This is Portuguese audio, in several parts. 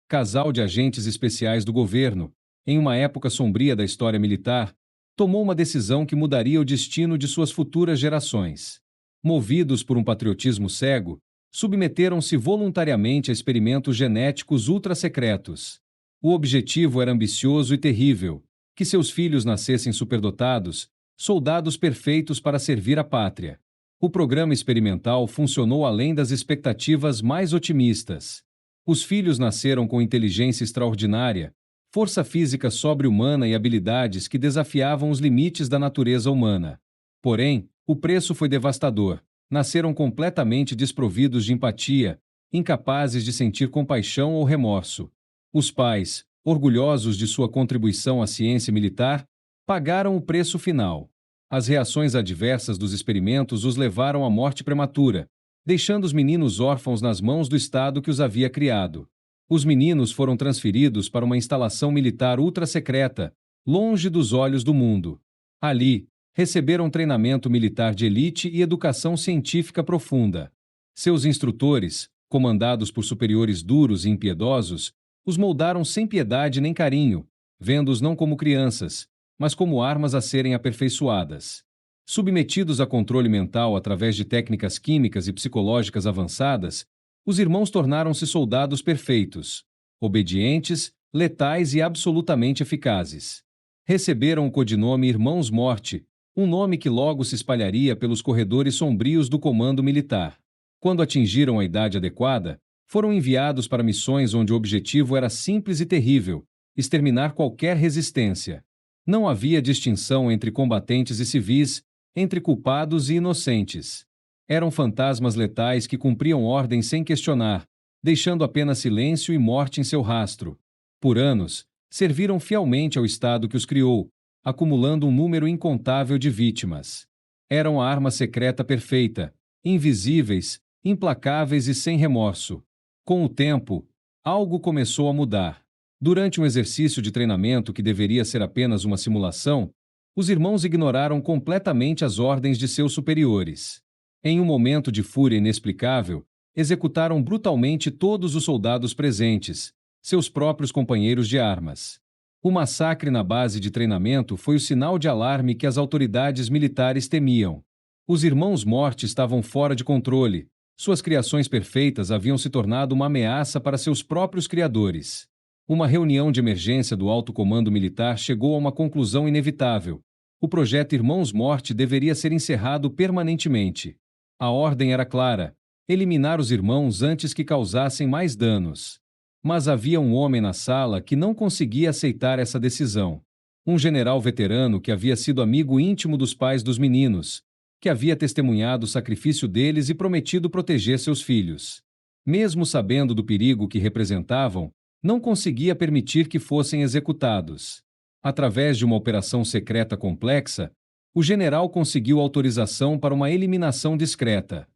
casal de agentes especiais do governo, em uma época sombria da história militar, tomou uma decisão que mudaria o destino de suas futuras gerações. Movidos por um patriotismo cego, submeteram-se voluntariamente a experimentos genéticos ultra-secretos. O objetivo era ambicioso e terrível: que seus filhos nascessem superdotados, soldados perfeitos para servir a pátria. O programa experimental funcionou além das expectativas mais otimistas. Os filhos nasceram com inteligência extraordinária, força física sobre-humana e habilidades que desafiavam os limites da natureza humana. Porém, o preço foi devastador. Nasceram completamente desprovidos de empatia, incapazes de sentir compaixão ou remorso. Os pais, orgulhosos de sua contribuição à ciência militar, pagaram o preço final. As reações adversas dos experimentos os levaram à morte prematura, deixando os meninos órfãos nas mãos do Estado que os havia criado. Os meninos foram transferidos para uma instalação militar ultra-secreta, longe dos olhos do mundo. Ali, receberam treinamento militar de elite e educação científica profunda. Seus instrutores, comandados por superiores duros e impiedosos, os moldaram sem piedade nem carinho, vendo-os não como crianças, mas como armas a serem aperfeiçoadas. Submetidos a controle mental através de técnicas químicas e psicológicas avançadas, os irmãos tornaram-se soldados perfeitos, obedientes, letais e absolutamente eficazes. Receberam o codinome Irmãos Morte, um nome que logo se espalharia pelos corredores sombrios do comando militar. Quando atingiram a idade adequada, foram enviados para missões onde o objetivo era simples e terrível: exterminar qualquer resistência. Não havia distinção entre combatentes e civis, entre culpados e inocentes. Eram fantasmas letais que cumpriam ordens sem questionar, deixando apenas silêncio e morte em seu rastro. Por anos, serviram fielmente ao Estado que os criou, acumulando um número incontável de vítimas. Eram a arma secreta perfeita, invisíveis, implacáveis e sem remorso. Com o tempo, algo começou a mudar. Durante um exercício de treinamento que deveria ser apenas uma simulação, os irmãos ignoraram completamente as ordens de seus superiores. Em um momento de fúria inexplicável, executaram brutalmente todos os soldados presentes, seus próprios companheiros de armas. O massacre na base de treinamento foi o sinal de alarme que as autoridades militares temiam. Os Irmãos Morte estavam fora de controle. Suas criações perfeitas haviam se tornado uma ameaça para seus próprios criadores. Uma reunião de emergência do alto comando militar chegou a uma conclusão inevitável: o projeto Irmãos Morte deveria ser encerrado permanentemente. A ordem era clara: eliminar os irmãos antes que causassem mais danos. Mas havia um homem na sala que não conseguia aceitar essa decisão. Um general veterano que havia sido amigo íntimo dos pais dos meninos, que havia testemunhado o sacrifício deles e prometido proteger seus filhos. Mesmo sabendo do perigo que representavam, não conseguia permitir que fossem executados. Através de uma operação secreta complexa, o general conseguiu autorização para uma eliminação discreta.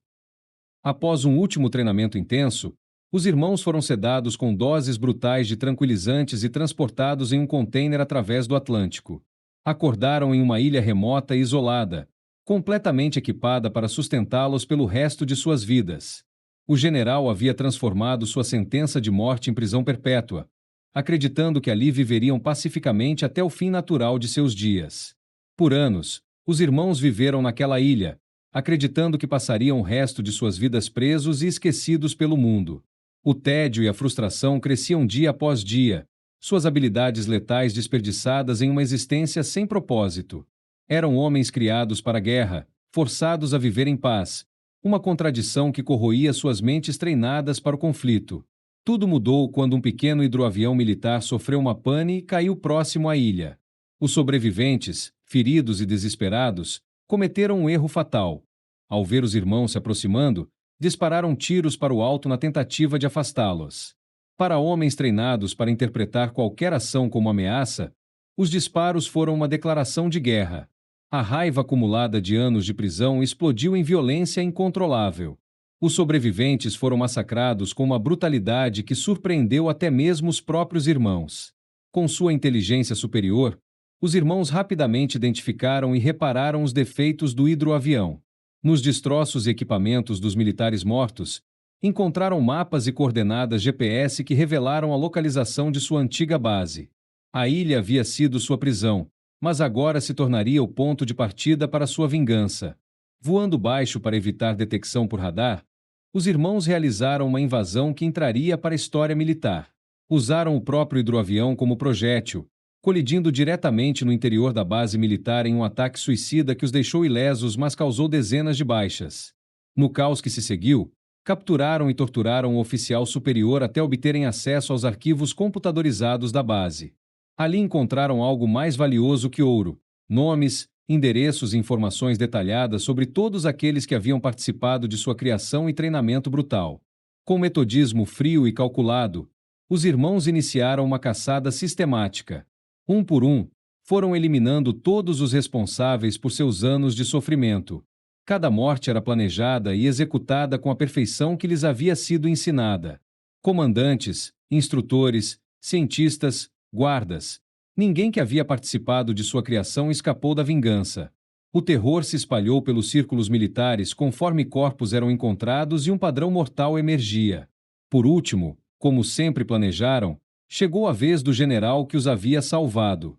Após um último treinamento intenso, os irmãos foram sedados com doses brutais de tranquilizantes e transportados em um container através do Atlântico. Acordaram em uma ilha remota e isolada, completamente equipada para sustentá-los pelo resto de suas vidas. O general havia transformado sua sentença de morte em prisão perpétua, acreditando que ali viveriam pacificamente até o fim natural de seus dias. Por anos, os irmãos viveram naquela ilha, acreditando que passariam o resto de suas vidas presos e esquecidos pelo mundo. O tédio e a frustração cresciam dia após dia, suas habilidades letais desperdiçadas em uma existência sem propósito. Eram homens criados para a guerra, forçados a viver em paz, uma contradição que corroía suas mentes treinadas para o conflito. Tudo mudou quando um pequeno hidroavião militar sofreu uma pane e caiu próximo à ilha. Os sobreviventes, feridos e desesperados, cometeram um erro fatal. Ao ver os irmãos se aproximando, dispararam tiros para o alto na tentativa de afastá-los. Para homens treinados para interpretar qualquer ação como ameaça, os disparos foram uma declaração de guerra. A raiva acumulada de anos de prisão explodiu em violência incontrolável. Os sobreviventes foram massacrados com uma brutalidade que surpreendeu até mesmo os próprios irmãos. Com sua inteligência superior, os irmãos rapidamente identificaram e repararam os defeitos do hidroavião. Nos destroços e equipamentos dos militares mortos, Encontraram mapas e coordenadas GPS que revelaram a localização de sua antiga base. A ilha havia sido sua prisão, mas agora se tornaria o ponto de partida para sua vingança. Voando baixo para evitar detecção por radar, os irmãos realizaram uma invasão que entraria para a história militar. Usaram o próprio hidroavião como projétil, colidindo diretamente no interior da base militar em um ataque suicida que os deixou ilesos, mas causou dezenas de baixas. No caos que se seguiu, capturaram e torturaram o oficial superior até obterem acesso aos arquivos computadorizados da base. Ali encontraram algo mais valioso que ouro: nomes, endereços e informações detalhadas sobre todos aqueles que haviam participado de sua criação e treinamento brutal. Com metodismo frio e calculado, os irmãos iniciaram uma caçada sistemática. Um por um, foram eliminando todos os responsáveis por seus anos de sofrimento. Cada morte era planejada e executada com a perfeição que lhes havia sido ensinada. Comandantes, instrutores, cientistas, guardas. Ninguém que havia participado de sua criação escapou da vingança. O terror se espalhou pelos círculos militares conforme corpos eram encontrados e um padrão mortal emergia. Por último, como sempre planejaram, chegou a vez do general que os havia salvado.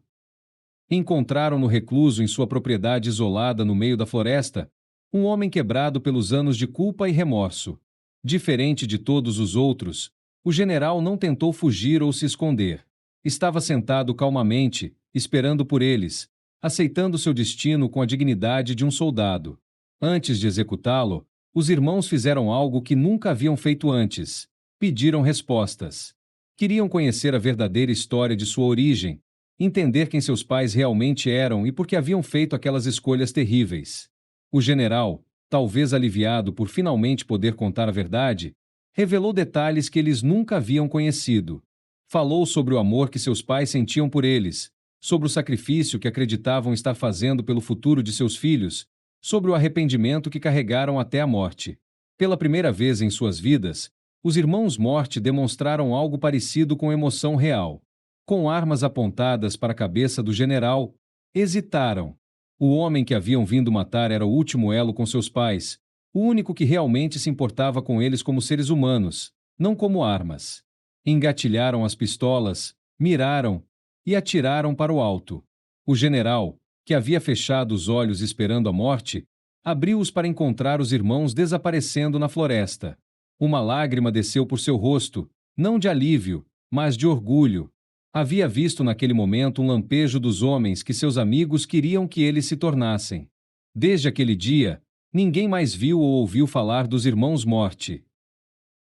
Encontraram-no recluso em sua propriedade isolada no meio da floresta, um homem quebrado pelos anos de culpa e remorso. Diferente de todos os outros, o general não tentou fugir ou se esconder. Estava sentado calmamente, esperando por eles, aceitando seu destino com a dignidade de um soldado. Antes de executá-lo, os irmãos fizeram algo que nunca haviam feito antes: pediram respostas. Queriam conhecer a verdadeira história de sua origem, entender quem seus pais realmente eram e por que haviam feito aquelas escolhas terríveis. O general, talvez aliviado por finalmente poder contar a verdade, revelou detalhes que eles nunca haviam conhecido. Falou sobre o amor que seus pais sentiam por eles, sobre o sacrifício que acreditavam estar fazendo pelo futuro de seus filhos, sobre o arrependimento que carregaram até a morte. Pela primeira vez em suas vidas, os irmãos Morte demonstraram algo parecido com emoção real. Com armas apontadas para a cabeça do general, hesitaram. O homem que haviam vindo matar era o último elo com seus pais, o único que realmente se importava com eles como seres humanos, não como armas. Engatilharam as pistolas, miraram e atiraram para o alto. O general, que havia fechado os olhos esperando a morte, abriu-os para encontrar os irmãos desaparecendo na floresta. Uma lágrima desceu por seu rosto, não de alívio, mas de orgulho. Havia visto naquele momento um lampejo dos homens que seus amigos queriam que eles se tornassem. Desde aquele dia, ninguém mais viu ou ouviu falar dos irmãos Morte.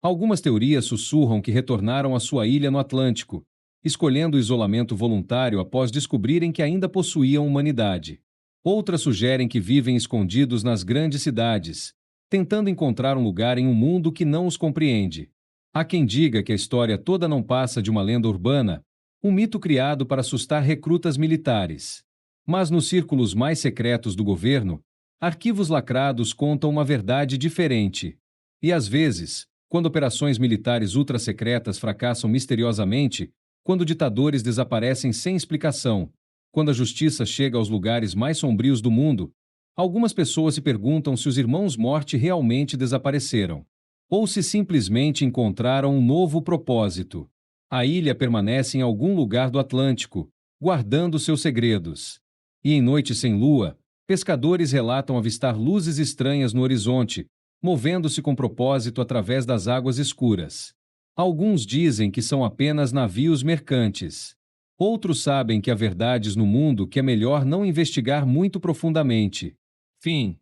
Algumas teorias sussurram que retornaram à sua ilha no Atlântico, escolhendo o isolamento voluntário após descobrirem que ainda possuíam humanidade. Outras sugerem que vivem escondidos nas grandes cidades, tentando encontrar um lugar em um mundo que não os compreende. Há quem diga que a história toda não passa de uma lenda urbana, um mito criado para assustar recrutas militares. Mas nos círculos mais secretos do governo, arquivos lacrados contam uma verdade diferente. E às vezes, quando operações militares ultra-secretas fracassam misteriosamente, quando ditadores desaparecem sem explicação, quando a justiça chega aos lugares mais sombrios do mundo, algumas pessoas se perguntam se os irmãos Morte realmente desapareceram, ou se simplesmente encontraram um novo propósito. A ilha permanece em algum lugar do Atlântico, guardando seus segredos. E em noites sem lua, pescadores relatam avistar luzes estranhas no horizonte, movendo-se com propósito através das águas escuras. Alguns dizem que são apenas navios mercantes. Outros sabem que há verdades no mundo que é melhor não investigar muito profundamente. Fim.